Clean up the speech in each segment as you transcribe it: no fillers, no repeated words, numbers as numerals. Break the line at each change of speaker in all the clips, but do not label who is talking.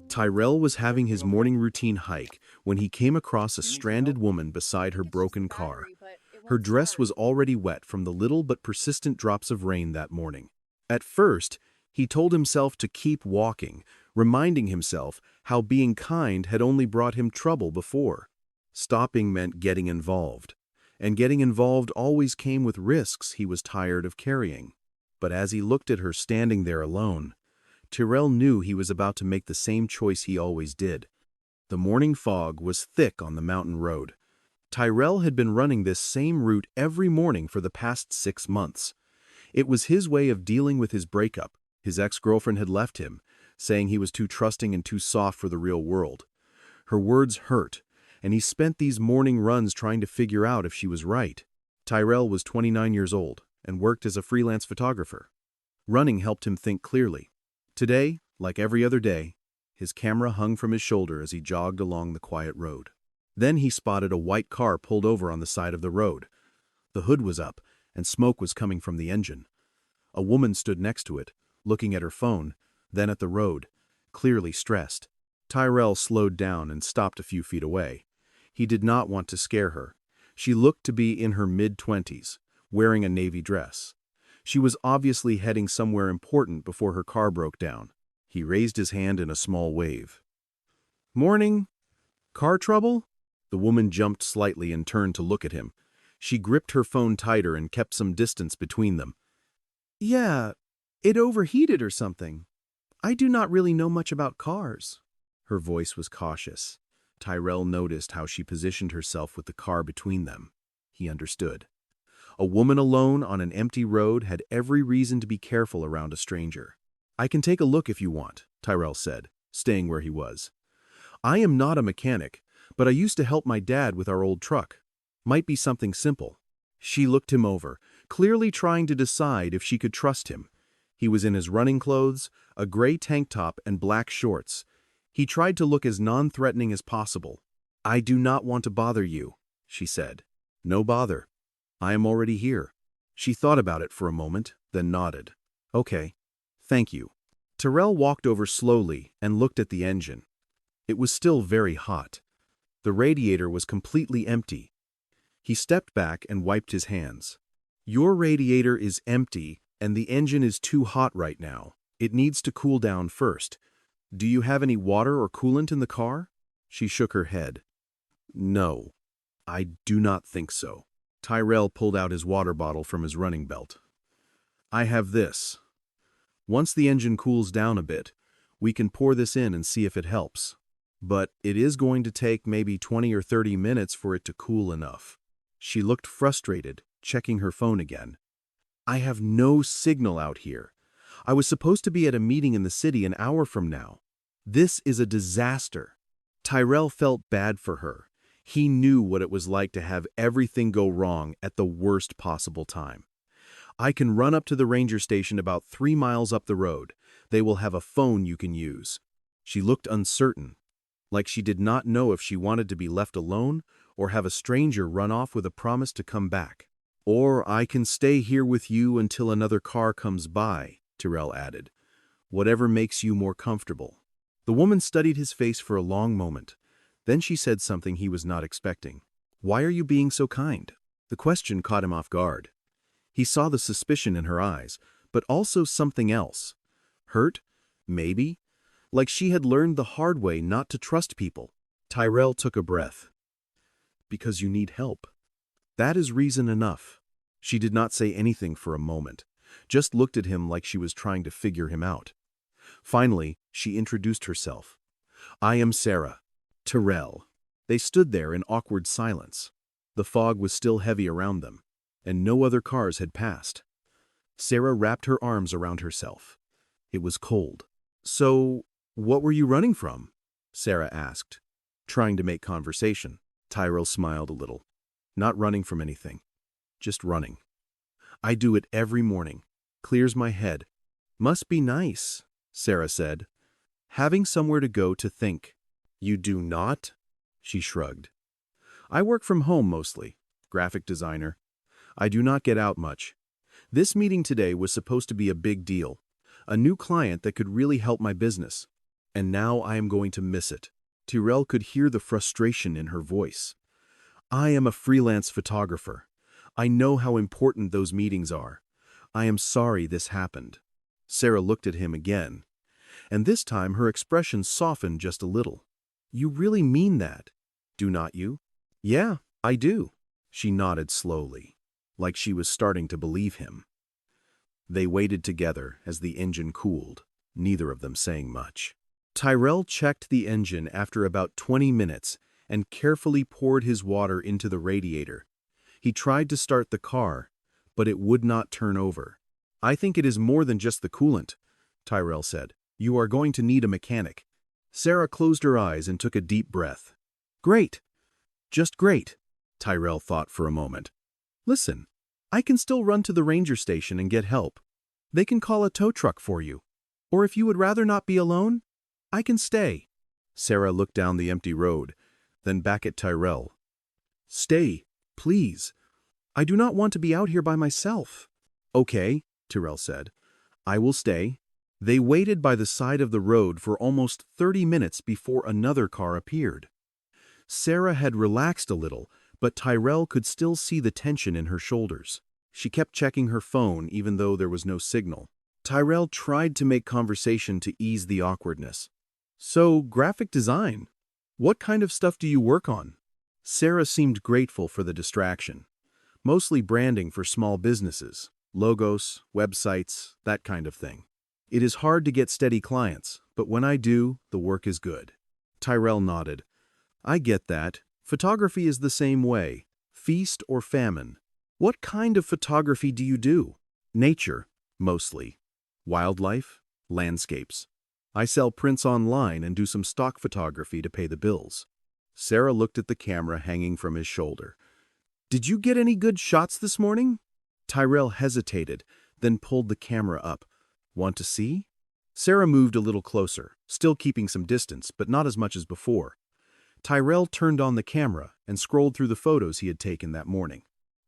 Tyrell was having his morning routine hike when he came across a stranded woman beside her broken car. Her dress was already wet from the little but persistent drops of rain that morning. At first, he told himself to keep walking, reminding himself how being kind had only brought him trouble before. Stopping meant getting involved, and getting involved always came with risks he was tired of carrying. But as he looked at her standing there alone, Tyrell knew he was about to make the same choice he always did. The morning fog was thick on the mountain road. Tyrell had been running this same route every morning for the past 6 months. It was his way of dealing with his breakup. His ex-girlfriend had left him, saying he was too trusting and too soft for the real world. Her words hurt, and he spent these morning runs trying to figure out if she was right. Tyrell was 29 years old and worked as a freelance photographer. Running helped him think clearly. Today, like every other day, his camera hung from his shoulder as he jogged along the quiet road. Then he spotted a white car pulled over on the side of the road. The hood was up, and smoke was coming from the engine. A woman stood next to it, looking at her phone, then at the road, clearly stressed. Tyrell slowed down and stopped a few feet away. He did not want to scare her. She looked to be in her mid-20s, wearing a navy dress. She was obviously heading somewhere important before her car broke down. He raised his hand in a small wave. "Morning. Car trouble?" The woman jumped slightly and turned to look at him. She gripped her phone tighter and kept some distance between them. "Yeah, it overheated or something. I do not really know much about cars." Her voice was cautious. Tyrell noticed how she positioned herself with the car between them. He understood. A woman alone on an empty road had every reason to be careful around a stranger. "I can take a look if you want," Tyrell said, staying where he was. "I am not a mechanic, but I used to help my dad with our old truck. Might be something simple." She looked him over, clearly trying to decide if she could trust him. He was in his running clothes, a gray tank top and black shorts. He tried to look as non-threatening as possible. "I do not want to bother you," she said. "No bother. I am already here." She thought about it for a moment, then nodded. "Okay. Thank you." Tyrell walked over slowly and looked at the engine. It was still very hot. The radiator was completely empty. He stepped back and wiped his hands. "Your radiator is empty, and the engine is too hot right now. It needs to cool down first. Do you have any water or coolant in the car?" She shook her head. "No, I do not think so." Tyrell pulled out his water bottle from his running belt. "I have this. Once the engine cools down a bit, we can pour this in and see if it helps. But it is going to take maybe 20 or 30 minutes for it to cool enough." She looked frustrated, checking her phone again. "I have no signal out here. I was supposed to be at a meeting in the city an hour from now. This is a disaster." Tyrell felt bad for her. He knew what it was like to have everything go wrong at the worst possible time. "I can run up to the ranger station about 3 miles up the road. They will have a phone you can use." She looked uncertain, like she did not know if she wanted to be left alone or have a stranger run off with a promise to come back. "Or I can stay here with you until another car comes by," Tyrell added. "Whatever makes you more comfortable." The woman studied his face for a long moment. Then she said something he was not expecting. "Why are you being so kind?" The question caught him off guard. He saw the suspicion in her eyes, but also something else. Hurt? Maybe? Like she had learned the hard way not to trust people. Tyrell took a breath. "Because you need help. That is reason enough." She did not say anything for a moment, just looked at him like she was trying to figure him out. Finally, she introduced herself. "I am Sarah. Tyrell." They stood there in awkward silence. The fog was still heavy around them, and no other cars had passed. Sarah wrapped her arms around herself. It was cold. "So, what were you running from?" Sarah asked, trying to make conversation. Tyrell smiled a little. "Not running from anything. Just running. I do it every morning. Clears my head." "Must be nice," Sarah said. "Having somewhere to go to think." "You do not?" She shrugged. "I work from home mostly. Graphic designer. I do not get out much. This meeting today was supposed to be a big deal. A new client that could really help my business. And now I am going to miss it. Tyrell could hear the frustration in her voice. I am a freelance photographer. I know how important those meetings are. I am sorry this happened. Sarah looked at him again, and this time her expression softened just a little. You really mean that, do not you? Yeah, I do. She nodded slowly, like she was starting to believe him. They waited together as the engine cooled, neither of them saying much. Tyrell checked the engine after about 20 minutes and carefully poured his water into the radiator. He tried to start the car, but it would not turn over. I think it is more than just the coolant, Tyrell said. You are going to need a mechanic. Sarah closed her eyes and took a deep breath. Great. Just great, Tyrell thought for a moment. Listen, I can still run to the ranger station and get help. They can call a tow truck for you. Or if you would rather not be alone, I can stay. Sarah looked down the empty road, then back at Tyrell. Stay, please. I do not want to be out here by myself. Okay, Tyrell said. I will stay. They waited by the side of the road for almost 30 minutes before another car appeared. Sarah had relaxed a little, but Tyrell could still see the tension in her shoulders. She kept checking her phone even though there was no signal. Tyrell tried to make conversation to ease the awkwardness. So, graphic design. What kind of stuff do you work on? Sarah seemed grateful for the distraction. Mostly branding for small businesses, logos, websites, that kind of thing. It is hard to get steady clients, but when I do, the work is good. Tyrell nodded. I get that. Photography is the same way. Feast or famine. What kind of photography do you do? Nature, mostly. Wildlife, landscapes. I sell prints online and do some stock photography to pay the bills. Sarah looked at the camera hanging from his shoulder. Did you get any good shots this morning? Tyrell hesitated, then pulled the camera up. Want to see? Sarah moved a little closer, still keeping some distance, but not as much as before. Tyrell turned on the camera and scrolled through the photos he had taken that morning.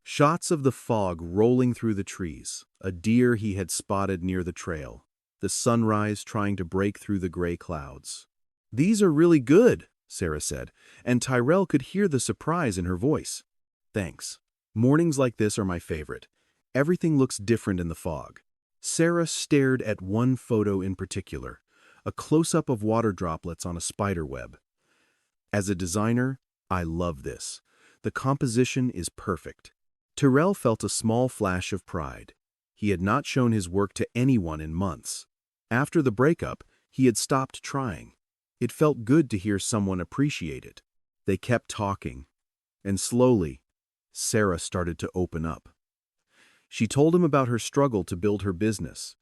Shots of the fog rolling through the trees, a deer he had spotted near the trail, the sunrise trying to break through the gray clouds. These are really good, Sarah said, and Tyrell could hear the surprise in her voice. Thanks. Mornings like this are my favorite. Everything looks different in the fog. Sarah stared at one photo in particular, a close-up of water droplets on a spider web. As a designer, I love this. The composition is perfect. Tyrell felt a small flash of pride. He had not shown his work to anyone in months. After the breakup, he had stopped trying. It felt good to hear someone appreciate it. They kept talking, and slowly, Sarah started to open up. She told him about her struggle to build her business,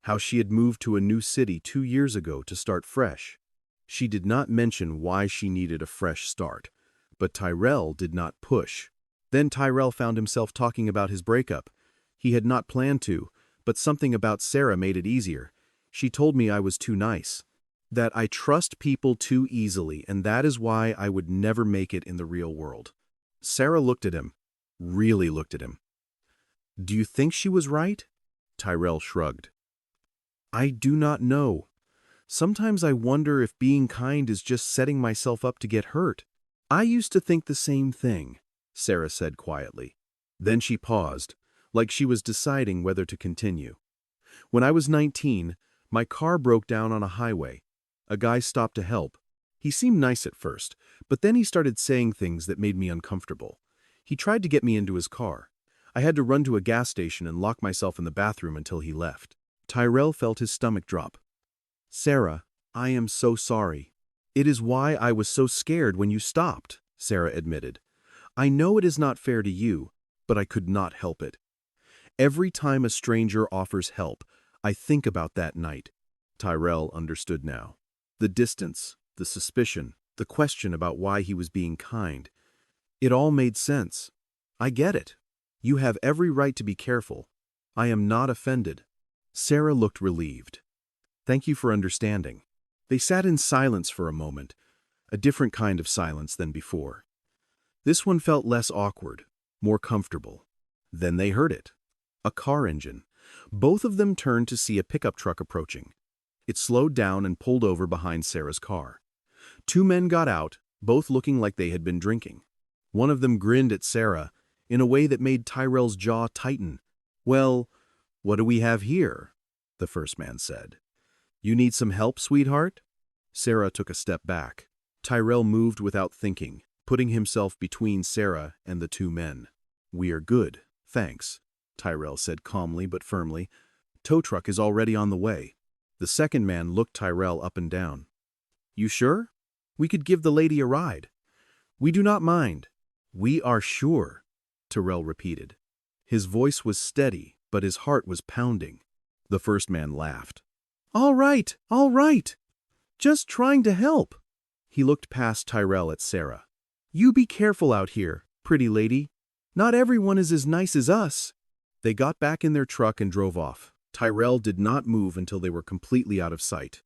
how she had moved to a new city 2 years ago to start fresh. She did not mention why she needed a fresh start, but Tyrell did not push. Then Tyrell found himself talking about his breakup. He had not planned to, but something about Sarah made it easier. She told me I was too nice, that I trust people too easily, and that is why I would never make it in the real world. Sarah looked at him, really looked at him. Do you think she was right? Tyrell shrugged. I do not know. Sometimes I wonder if being kind is just setting myself up to get hurt. I used to think the same thing, Sarah said quietly. Then she paused, like she was deciding whether to continue. When I was 19, my car broke down on a highway. A guy stopped to help. He seemed nice at first, but then he started saying things that made me uncomfortable. He tried to get me into his car. I had to run to a gas station and lock myself in the bathroom until he left. Tyrell felt his stomach drop. Sarah, I am so sorry. It is why I was so scared when you stopped, Sarah admitted. I know it is not fair to you, but I could not help it. Every time a stranger offers help, I think about that night. Tyrell understood now. The distance, the suspicion, the question about why he was being kind. It all made sense. I get it. You have every right to be careful. I am not offended. Sarah looked relieved. Thank you for understanding. They sat in silence for a moment, a different kind of silence than before. This one felt less awkward, more comfortable. Then they heard it. A car engine. Both of them turned to see a pickup truck approaching. It slowed down and pulled over behind Sarah's car. Two men got out, both looking like they had been drinking. One of them grinned at Sarah in a way that made Tyrell's jaw tighten. "Well, what do we have here?" the first man said. "You need some help, sweetheart?" Sarah took a step back. Tyrell moved without thinking, putting himself between Sarah and the two men. "We are good, thanks," Tyrell said calmly but firmly. "Tow truck is already on the way." The second man looked Tyrell up and down. "You sure? We could give the lady a ride." "We do not mind." "We are sure," Tyrell repeated. His voice was steady, but his heart was pounding. The first man laughed. All right. Just trying to help." He looked past Tyrell at Sarah. "You be careful out here, pretty lady. Not everyone is as nice as us." They got back in their truck and drove off. Tyrell did not move until they were completely out of sight.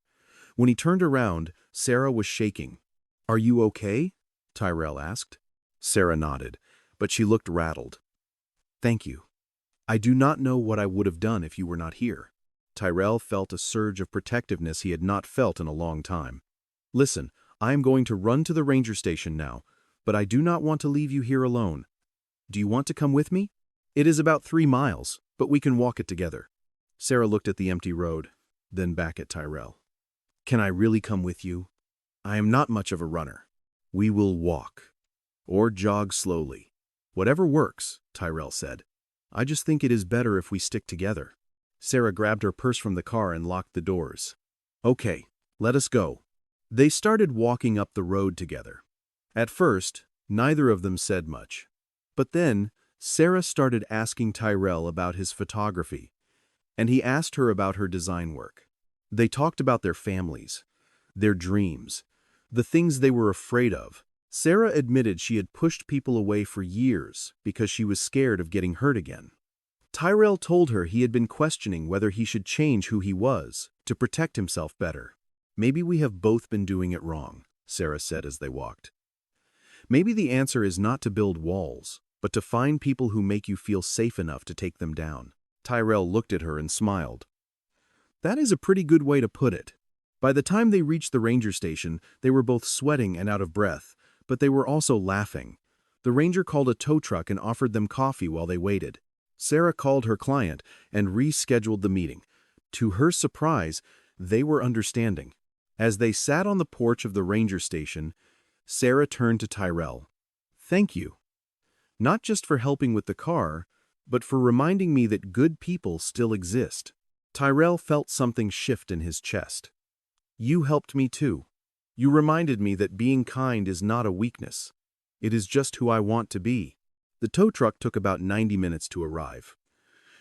When he turned around, Sarah was shaking. "Are you okay?" Tyrell asked. Sarah nodded, but she looked rattled. "Thank you. I do not know what I would have done if you were not here." Tyrell felt a surge of protectiveness he had not felt in a long time. "Listen, I am going to run to the ranger station now, but I do not want to leave you here alone. Do you want to come with me? It is about 3 miles, but we can walk it together." Sarah looked at the empty road, then back at Tyrell. "Can I really come with you? I am not much of a runner." "We will walk. Or jog slowly. Whatever works," Tyrell said. "I just think it is better if we stick together." Sarah grabbed her purse from the car and locked the doors. "Okay, let us go." They started walking up the road together. At first, neither of them said much. But then, Sarah started asking Tyrell about his photography, and he asked her about her design work. They talked about their families, their dreams, the things they were afraid of. Sarah admitted she had pushed people away for years because she was scared of getting hurt again. Tyrell told her he had been questioning whether he should change who he was to protect himself better. "Maybe we have both been doing it wrong," Sarah said as they walked. "Maybe the answer is not to build walls, but to find people who make you feel safe enough to take them down." Tyrell looked at her and smiled. "That is a pretty good way to put it." By the time they reached the ranger station, they were both sweating and out of breath, but they were also laughing. The ranger called a tow truck and offered them coffee while they waited. Sarah called her client and rescheduled the meeting. To her surprise, they were understanding. As they sat on the porch of the ranger station, Sarah turned to Tyrell. "Thank you. Not just for helping with the car, but for reminding me that good people still exist." Tyrell felt something shift in his chest. "You helped me too. You reminded me that being kind is not a weakness. It is just who I want to be." The tow truck took about 90 minutes to arrive.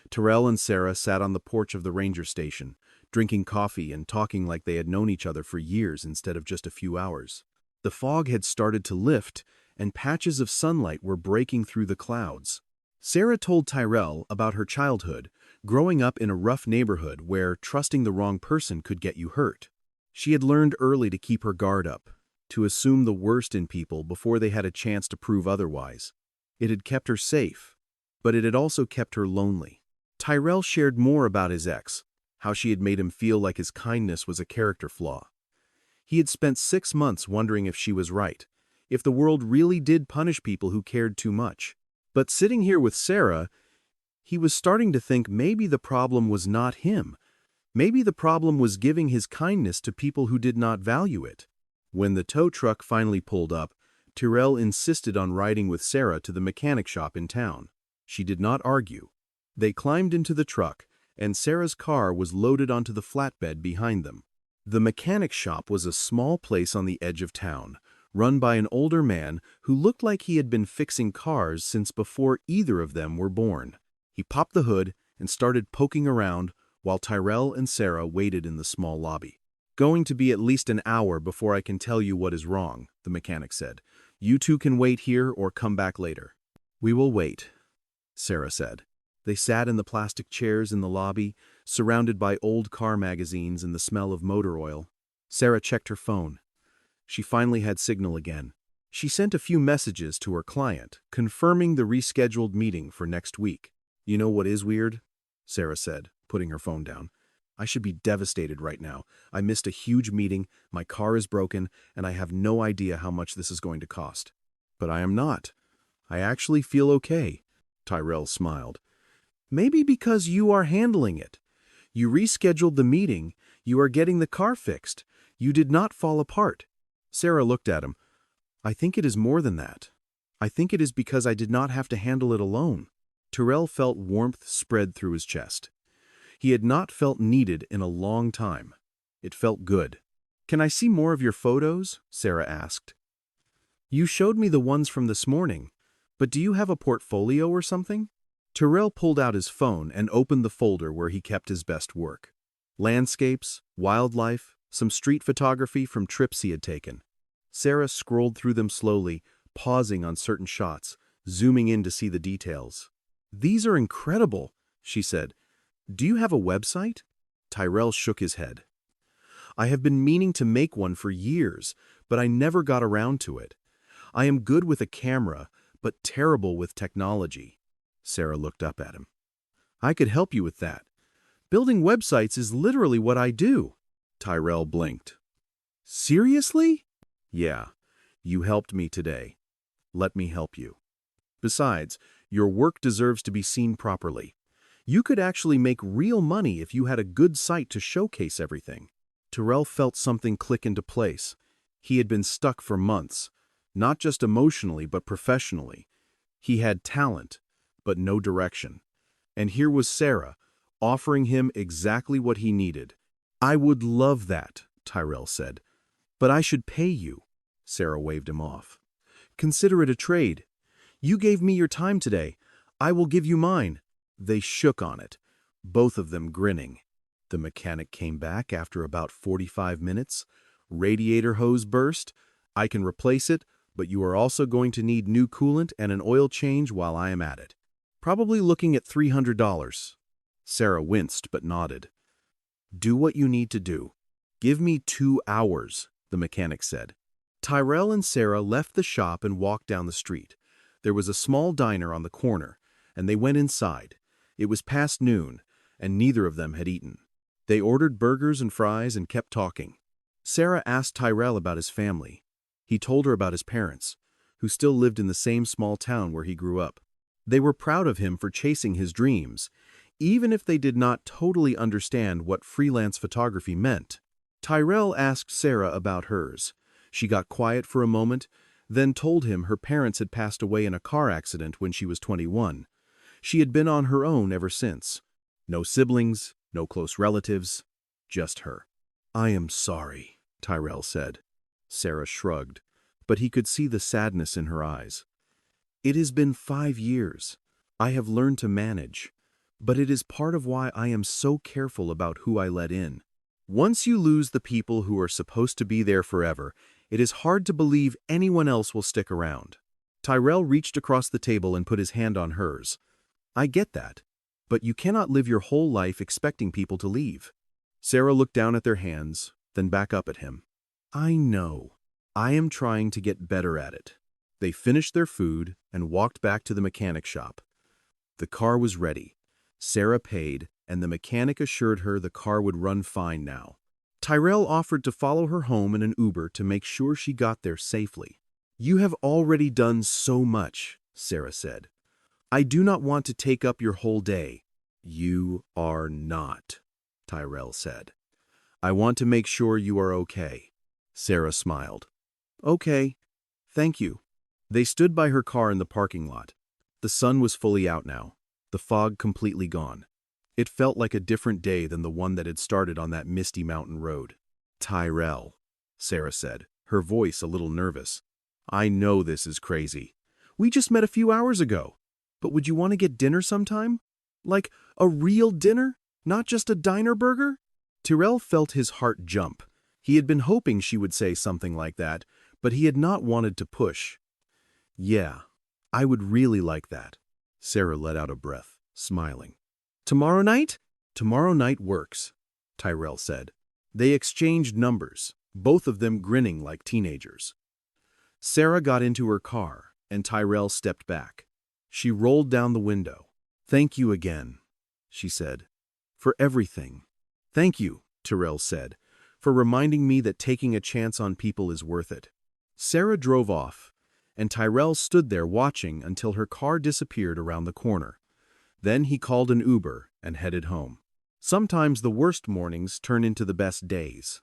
Tyrell and Sarah sat on the porch of the ranger station, drinking coffee and talking like they had known each other for years instead of just a few hours. The fog had started to lift, and patches of sunlight were breaking through the clouds. Sarah told Tyrell about her childhood, growing up in a rough neighborhood where trusting the wrong person could get you hurt. She had learned early to keep her guard up, to assume the worst in people before they had a chance to prove otherwise. It had kept her safe, but it had also kept her lonely. Tyrell shared more about his ex, how she had made him feel like his kindness was a character flaw. He had spent 6 months wondering if she was right, if the world really did punish people who cared too much. But sitting here with Sarah, he was starting to think maybe the problem was not him. Maybe the problem was giving his kindness to people who did not value it. When the tow truck finally pulled up, Tyrell insisted on riding with Sarah to the mechanic shop in town. She did not argue. They climbed into the truck, and Sarah's car was loaded onto the flatbed behind them. The mechanic shop was a small place on the edge of town, run by an older man who looked like he had been fixing cars since before either of them were born. He popped the hood and started poking around while Tyrell and Sarah waited in the small lobby. "Going to be at least an hour before I can tell you what is wrong," the mechanic said. "You two can wait here or come back later." "We will wait," Sarah said. They sat in the plastic chairs in the lobby, surrounded by old car magazines and the smell of motor oil. Sarah checked her phone. She finally had signal again. She sent a few messages to her client, confirming the rescheduled meeting for next week. "You know what is weird?" Sarah said, putting her phone down. I should be devastated right now. I missed a huge meeting, my car is broken, and I have no idea how much this is going to cost. But I am not. I actually feel okay. Tyrell smiled. Maybe because you are handling it. You rescheduled the meeting. You are getting the car fixed. You did not fall apart. Sarah looked at him. I think it is more than that. I think it is because I did not have to handle it alone. Tyrell felt warmth spread through his chest. He had not felt needed in a long time. It felt good. Can I see more of your photos? Sarah asked. You showed me the ones from this morning, but do you have a portfolio or something? Tyrell pulled out his phone and opened the folder where he kept his best work. Landscapes, wildlife, some street photography from trips he had taken. Sarah scrolled through them slowly, pausing on certain shots, zooming in to see the details. These are incredible, she said. Do you have a website? Tyrell shook his head. I have been meaning to make one for years, but I never got around to it. I am good with a camera, but terrible with technology. Sarah looked up at him. I could help you with that. Building websites is literally what I do. Tyrell blinked. Seriously? Yeah, you helped me today. Let me help you. Besides, your work deserves to be seen properly. You could actually make real money if you had a good site to showcase everything. Tyrell felt something click into place. He had been stuck for months, not just emotionally but professionally. He had talent, but no direction. And here was Sarah, offering him exactly what he needed. I would love that, Tyrell said. But I should pay you. Sarah waved him off. Consider it a trade. You gave me your time today. I will give you mine. They shook on it, both of them grinning. The mechanic came back after about 45 minutes. Radiator hose burst. I can replace it, but you are also going to need new coolant and an oil change while I am at it. Probably looking at $300. Sarah winced but nodded. Do what you need to do. Give me 2 hours, the mechanic said. Tyrell and Sarah left the shop and walked down the street. There was a small diner on the corner, and they went inside. It was past noon, and neither of them had eaten. They ordered burgers and fries and kept talking. Sarah asked Tyrell about his family. He told her about his parents, who still lived in the same small town where he grew up. They were proud of him for chasing his dreams, even if they did not totally understand what freelance photography meant. Tyrell asked Sarah about hers. She got quiet for a moment, then told him her parents had passed away in a car accident when she was 21. She had been on her own ever since. No siblings, no close relatives, just her. I am sorry, Tyrell said. Sarah shrugged, but he could see the sadness in her eyes. It has been 5 years. I have learned to manage, but it is part of why I am so careful about who I let in. Once you lose the people who are supposed to be there forever, it is hard to believe anyone else will stick around. Tyrell reached across the table and put his hand on hers. I get that, but you cannot live your whole life expecting people to leave. Sarah looked down at their hands, then back up at him. I know. I am trying to get better at it. They finished their food and walked back to the mechanic shop. The car was ready. Sarah paid, and the mechanic assured her the car would run fine now. Tyrell offered to follow her home in an Uber to make sure she got there safely. You have already done so much, Sarah said. I do not want to take up your whole day. You are not, Tyrell said. I want to make sure you are okay. Sarah smiled. Okay, thank you. They stood by her car in the parking lot. The sun was fully out now, the fog completely gone. It felt like a different day than the one that had started on that misty mountain road. Tyrell, Sarah said, her voice a little nervous. I know this is crazy. We just met a few hours ago. But would you want to get dinner sometime? Like a real dinner, not just a diner burger? Tyrell felt his heart jump. He had been hoping she would say something like that, but he had not wanted to push. Yeah, I would really like that. Sarah let out a breath, smiling. Tomorrow night? Tomorrow night works, Tyrell said. They exchanged numbers, both of them grinning like teenagers. Sarah got into her car, and Tyrell stepped back. She rolled down the window. Thank you again, she said, for everything. "Thank you," Tyrell said, "for reminding me that taking a chance on people is worth it." Sarah drove off, and Tyrell stood there watching until her car disappeared around the corner. Then he called an Uber and headed home. Sometimes the worst mornings turn into the best days.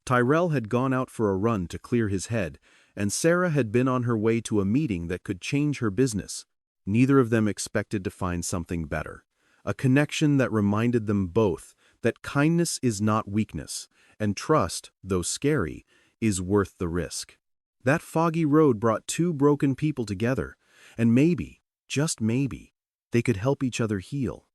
Tyrell had gone out for a run to clear his head, and Sarah had been on her way to a meeting that could change her business. Neither of them expected to find something better. A connection that reminded them both that kindness is not weakness, and trust, though scary, is worth the risk. That foggy road brought two broken people together, and maybe, just maybe, they could help each other heal.